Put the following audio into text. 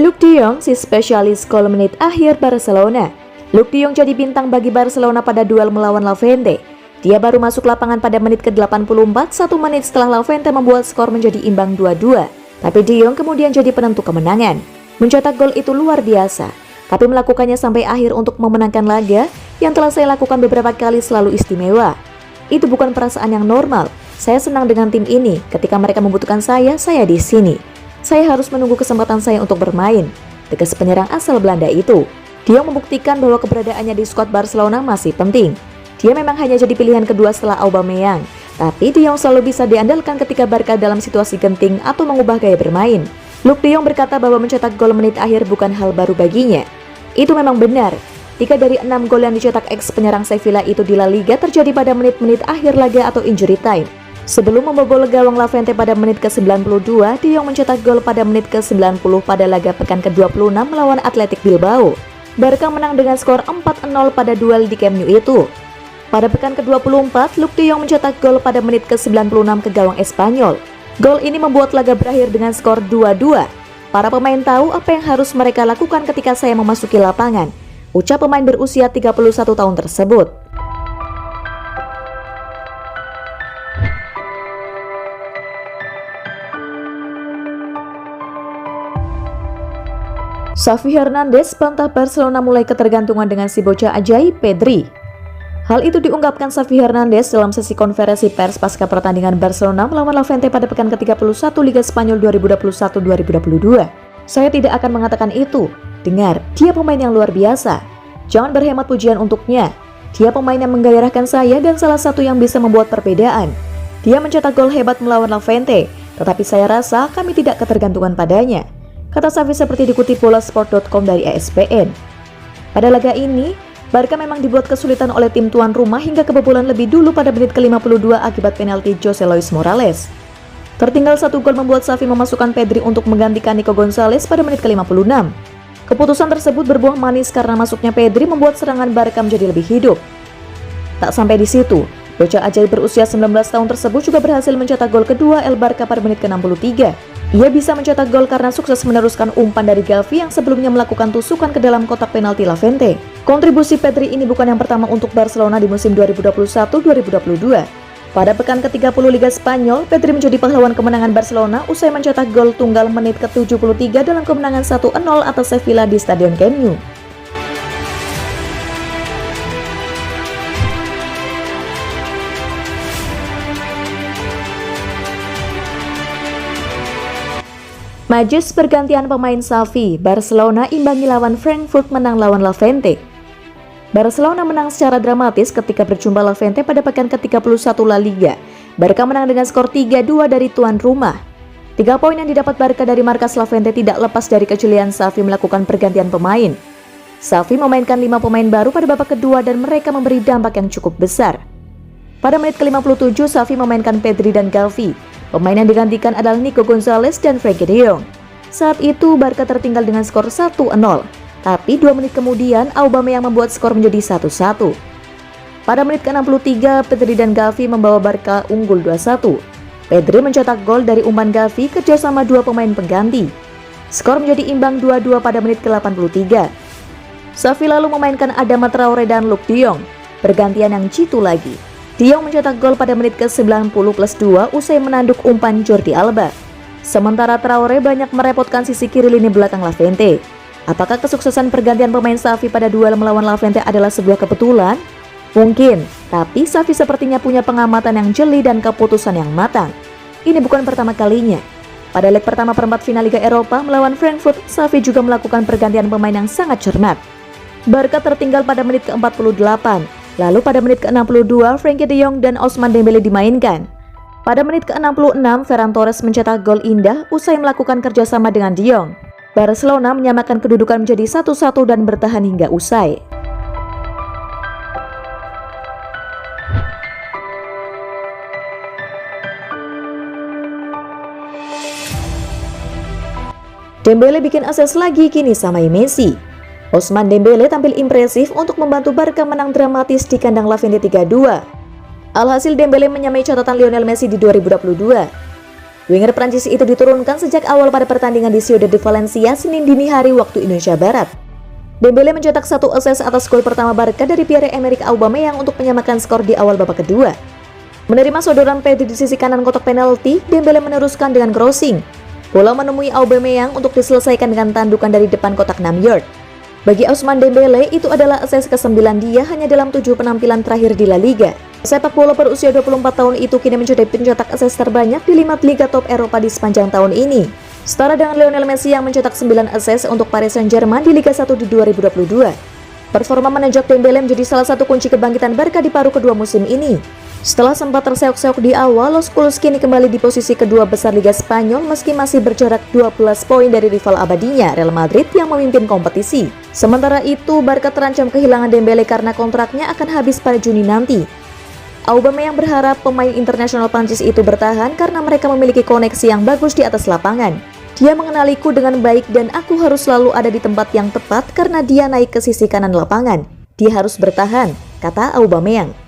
Luuk de Jong, si spesialis gol menit akhir Barcelona. Luuk de Jong jadi bintang bagi Barcelona pada duel melawan Levante. Dia baru masuk lapangan pada menit ke-84, 1 menit setelah Levante membuat skor menjadi imbang 2-2. Tapi de Jong kemudian jadi penentu kemenangan. Mencetak gol itu luar biasa, tapi melakukannya sampai akhir untuk memenangkan laga yang telah saya lakukan beberapa kali selalu istimewa. Itu bukan perasaan yang normal. Saya senang dengan tim ini. Ketika mereka membutuhkan saya di sini. Saya harus menunggu kesempatan saya untuk bermain, tegas penyerang asal Belanda itu. Dia membuktikan bahwa keberadaannya di skuad Barcelona masih penting. Dia memang hanya jadi pilihan kedua setelah Aubameyang, tapi de Jong selalu bisa diandalkan ketika Barca dalam situasi genting atau mengubah gaya bermain. Luuk de Jong berkata bahwa mencetak gol menit akhir bukan hal baru baginya. Itu memang benar. 3 dari 6 gol yang dicetak ex penyerang Sevilla itu di La Liga terjadi pada menit-menit akhir laga atau injury time. Sebelum membobol gawang Levante pada menit ke-92, de Jong mencetak gol pada menit ke-90 pada laga pekan ke-26 melawan Athletic Bilbao. Barca menang dengan skor 4-0 pada duel di Camp Nou itu. Pada pekan ke-24, Luuk de Jong mencetak gol pada menit ke-96 ke gawang Espanyol. Gol ini membuat laga berakhir dengan skor 2-2. Para pemain tahu apa yang harus mereka lakukan ketika saya memasuki lapangan, ucap pemain berusia 31 tahun tersebut. Xavi Hernandez bantah Barcelona mulai ketergantungan dengan si bocah ajaib Pedri. Hal itu diungkapkan Xavi Hernandez dalam sesi konferensi pers pasca pertandingan Barcelona melawan Levante pada pekan ke-31 Liga Spanyol 2021-2022. Saya tidak akan mengatakan itu. Dengar, dia pemain yang luar biasa. Jangan berhemat pujian untuknya. Dia pemain yang menggairahkan saya dan salah satu yang bisa membuat perbedaan. Dia mencetak gol hebat melawan Levante, tetapi saya rasa kami tidak ketergantungan padanya, kata Xavi seperti dikutip bolasport.com dari ESPN. Pada laga ini, Barca memang dibuat kesulitan oleh tim tuan rumah hingga kebobolan lebih dulu pada menit ke-52 akibat penalti Jose Luis Morales. Tertinggal 1 gol membuat Xavi memasukkan Pedri untuk menggantikan Nico Gonzalez pada menit ke-56. Keputusan tersebut berbuah manis karena masuknya Pedri membuat serangan Barca menjadi lebih hidup. Tak sampai di situ, bocah ajaib berusia 19 tahun tersebut juga berhasil mencetak gol kedua El Barca pada menit ke-63. Ia bisa mencetak gol karena sukses meneruskan umpan dari Gavi yang sebelumnya melakukan tusukan ke dalam kotak penalti Levante. Kontribusi Pedri ini bukan yang pertama untuk Barcelona di musim 2021-2022. Pada pekan ke-30 Liga Spanyol, Pedri menjadi pahlawan kemenangan Barcelona usai mencetak gol tunggal menit ke-73 dalam kemenangan 1-0 atas Sevilla di Stadion Camp Nou. Majus pergantian pemain Xavi, Barcelona imbangi lawan Frankfurt menang lawan Levante. Barcelona menang secara dramatis ketika berjumpa Levante pada pekan ke-31 La Liga. Barca menang dengan skor 3-2 dari tuan rumah. 3 poin yang didapat Barca dari markas Levante tidak lepas dari kejelian Xavi melakukan pergantian pemain. Xavi memainkan 5 pemain baru pada babak kedua dan mereka memberi dampak yang cukup besar. Pada menit ke-57, Xavi memainkan Pedri dan Gavi. Pemain yang digantikan adalah Nico Gonzalez dan Frenkie de Jong. Saat itu Barca tertinggal dengan skor 1-0, tapi 2 menit kemudian Aubameyang membuat skor menjadi 1-1. Pada menit ke-63, Pedri dan Gavi membawa Barca unggul 2-1. Pedri mencetak gol dari umpan Gavi kerjasama 2 pemain pengganti. Skor menjadi imbang 2-2 pada menit ke-83. Xavi lalu memainkan Adama Traore dan Luuk de Jong, pergantian yang jitu lagi. De Jong mencetak gol pada menit ke-90+2 usai menanduk umpan Jordi Alba. Sementara Traore banyak merepotkan sisi kiri lini belakang Levante. Apakah kesuksesan pergantian pemain Xavi pada duel melawan Levante adalah sebuah kebetulan? Mungkin, tapi Xavi sepertinya punya pengamatan yang jeli dan keputusan yang matang. Ini bukan pertama kalinya. Pada leg pertama perempat final Liga Eropa melawan Frankfurt, Xavi juga melakukan pergantian pemain yang sangat cermat. Barca tertinggal pada menit ke-48. Lalu pada menit ke-62, Frenkie de Jong dan Ousmane Dembélé dimainkan. Pada menit ke-66, Ferran Torres mencetak gol indah usai melakukan kerjasama dengan de Jong. Barcelona menyamakan kedudukan menjadi 1-1 dan bertahan hingga usai. Dembélé bikin asis lagi kini samai Messi. Ousmane Dembélé tampil impresif untuk membantu Barca menang dramatis di kandang Levante 3-2. Alhasil Dembélé menyamai catatan Lionel Messi di 2022. Winger Prancis itu diturunkan sejak awal pada pertandingan di Ciudad de Valencia Senin dini hari waktu Indonesia Barat. Dembele mencetak 1 assist atas gol pertama Barca dari Pierre-Emerick Aubameyang untuk menyamakan skor di awal babak kedua. Menerima sodoran Pedri di sisi kanan kotak penalti, Dembele meneruskan dengan crossing. Bola menemui Aubameyang untuk diselesaikan dengan tandukan dari depan kotak 6 yard. Bagi Ousmane Dembele, itu adalah assist ke-9 dia hanya dalam 7 penampilan terakhir di La Liga. Sepak bola berusia 24 tahun itu kini menjadi pencetak assist terbanyak di 5 liga top Eropa di sepanjang tahun ini. Setara dengan Lionel Messi yang mencetak 9 assist untuk Paris Saint-Germain di Liga 1 di 2022. Performa menanjak Dembele menjadi salah satu kunci kebangkitan Barca di paruh kedua musim ini. Setelah sempat terseok-seok di awal, Los Culés kini kembali di posisi kedua besar Liga Spanyol meski masih berjarak 12 poin dari rival abadinya, Real Madrid yang memimpin kompetisi. Sementara itu, Barca terancam kehilangan Dembele karena kontraknya akan habis pada Juni nanti. Aubameyang berharap pemain internasional Prancis itu bertahan karena mereka memiliki koneksi yang bagus di atas lapangan. Dia mengenaliku dengan baik dan aku harus selalu ada di tempat yang tepat karena dia naik ke sisi kanan lapangan. Dia harus bertahan, kata Aubameyang.